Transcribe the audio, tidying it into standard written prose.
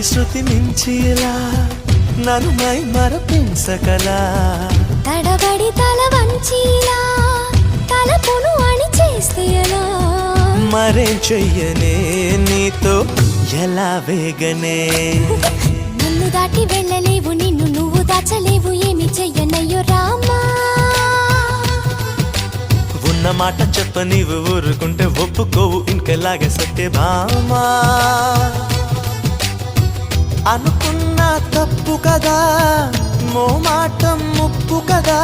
శృతి మించిలా నన్ను మై మరపించకలా తడబడి తల వంచిలా తలపును అని చేస్తే ఎలా మరేం చెయ్యనే నీతో ఎలా వేగనే నన్ను దాటి వెళ్ళలేవు నిన్ను నువ్వు దాచలేవు ఏమి చెయ్యనయ్యో రామా ఉన్న మాట చెప్ప నీవు ఊరుకుంటే ఒప్పుకోవు ఇంకలాగే సత్యభామా అనుకున్నా తప్పు కదా మోమాటం ముప్పు కదా